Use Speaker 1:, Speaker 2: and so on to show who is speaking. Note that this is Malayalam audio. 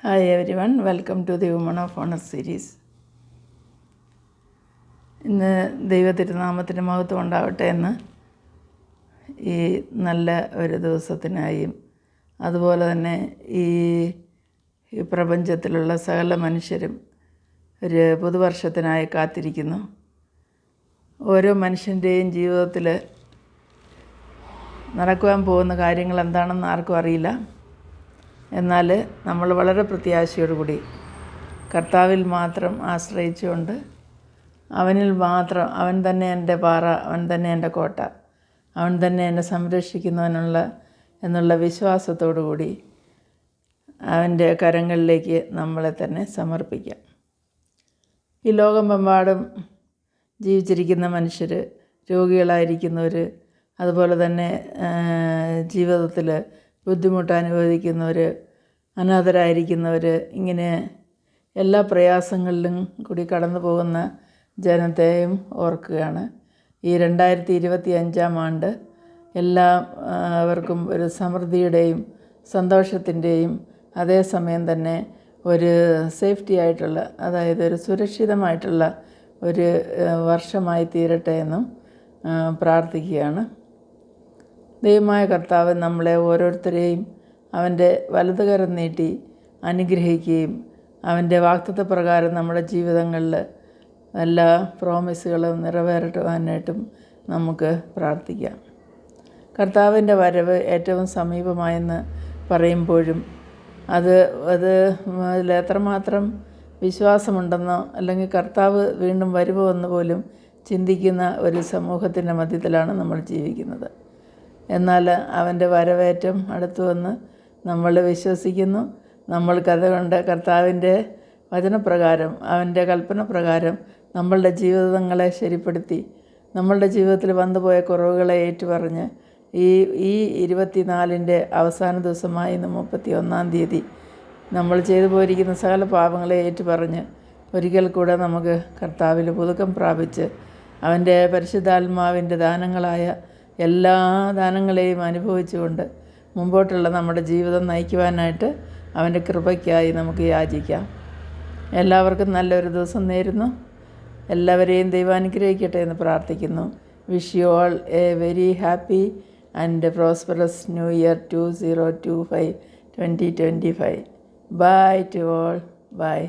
Speaker 1: Hi everyone, welcome to the woman of honour series. ഇന്ന് ദൈവത്തിരുനാമത്തിന് മഹത്വം ഉണ്ടാവട്ടെ എന്ന് ഈ നല്ല ഒരു ദിവസത്തിനായും അതുപോലെ തന്നെ ഈ പ്രപഞ്ചത്തിലുള്ള സകല മനുഷ്യരും ഒരു പുതുവർഷത്തിനായി കാത്തിരിക്കുന്നു. ഓരോ മനുഷ്യൻ്റെയും ജീവിതത്തിൽ നടക്കുവാൻ പോകുന്ന കാര്യങ്ങൾ എന്താണെന്ന് ആർക്കും അറിയില്ല. എന്നാൽ നമ്മൾ വളരെ പ്രത്യാശയോടുകൂടി കർത്താവിൽ മാത്രം ആശ്രയിച്ചുകൊണ്ട് അവനിൽ മാത്രം, അവൻ തന്നെ എൻ്റെ പാറ, അവൻ തന്നെ എൻ്റെ കോട്ട, അവൻ തന്നെ എന്നെ എന്നുള്ള വിശ്വാസത്തോടു കൂടി അവൻ്റെ കരങ്ങളിലേക്ക് നമ്മളെ തന്നെ സമർപ്പിക്കാം. ഈ ലോകമെമ്പാടും ജീവിച്ചിരിക്കുന്ന മനുഷ്യർ, രോഗികളായിരിക്കുന്നവർ, അതുപോലെ തന്നെ ജീവിതത്തിൽ ബുദ്ധിമുട്ട് അനുഭവിക്കുന്നവർ, അനാഥരായിരിക്കുന്നവർ, ഇങ്ങനെ എല്ലാ പ്രയാസങ്ങളിലും കൂടി കടന്നു പോകുന്ന ജനത്തെയും ഓർക്കുകയാണ്. ഈ 2025 ആണ്ട് എല്ലാവർക്കും ഒരു സമൃദ്ധിയുടെയും സന്തോഷത്തിൻ്റെയും അതേസമയം തന്നെ ഒരു സേഫ്റ്റി ആയിട്ടുള്ള, അതായത് ഒരു സുരക്ഷിതമായിട്ടുള്ള ഒരു വർഷമായി തീരട്ടെ എന്നും പ്രാർത്ഥിക്കുകയാണ്. ദൈവമായ കർത്താവ് നമ്മളെ ഓരോരുത്തരെയും അവൻ്റെ വലതുകരം നീട്ടി അനുഗ്രഹിക്കുകയും അവൻ്റെ വാഗ്ദത്തപ്രകാരം നമ്മുടെ ജീവിതങ്ങളിൽ എല്ലാ പ്രോമിസുകളും നിറവേറ്റുവാനായിട്ടും നമുക്ക് പ്രാർത്ഥിക്കാം. കർത്താവിൻ്റെ വരവ് ഏറ്റവും സമീപമായെന്ന് പറയുമ്പോഴും അതിൽ എത്രമാത്രം വിശ്വാസമുണ്ടെന്നോ അല്ലെങ്കിൽ കർത്താവ് വീണ്ടും വരുമോ എന്ന് പോലും ചിന്തിക്കുന്ന ഒരു സമൂഹത്തിൻ്റെ മധ്യത്തിലാണ് നമ്മൾ ജീവിക്കുന്നത്. എന്നാൽ അവൻ്റെ വരവേറ്റം അടുത്തുവന്ന് നമ്മൾ വിശ്വസിക്കുന്നു. നമ്മൾക്കതുകൊണ്ട് കർത്താവിൻ്റെ വചനപ്രകാരം, അവൻ്റെ കൽപ്പന പ്രകാരം നമ്മളുടെ ജീവിതങ്ങളെ ശരിപ്പെടുത്തി നമ്മളുടെ ജീവിതത്തിൽ വന്നുപോയ കുറവുകളെ ഏറ്റുപറഞ്ഞ് ഈ 24 അവസാന ദിവസമായ ഇന്ന് 31 നമ്മൾ ചെയ്തു പോയിരിക്കുന്ന സകല പാപങ്ങളെ ഏറ്റുപറഞ്ഞ് ഒരിക്കൽ കൂടെ നമുക്ക് കർത്താവിൽ പുതുക്കം പ്രാപിച്ച് അവൻ്റെ പരിശുദ്ധാത്മാവിൻ്റെ ദാനങ്ങളായ എല്ലാ ദാനങ്ങളെയും അനുഭവിച്ചുകൊണ്ട് മുമ്പോട്ടുള്ള നമ്മുടെ ജീവിതം നയിക്കുവാനായിട്ട് അവൻ്റെ കൃപയ്ക്കായി നമുക്ക് യാചിക്കാം. എല്ലാവർക്കും നല്ലൊരു ദിവസം നേരുന്നു. എല്ലാവരെയും ദൈവം അനുഗ്രഹിക്കട്ടെ എന്ന് പ്രാർത്ഥിക്കുന്നു. Wish you all A very happy and prosperous new year 2025. Bye to all. Bye.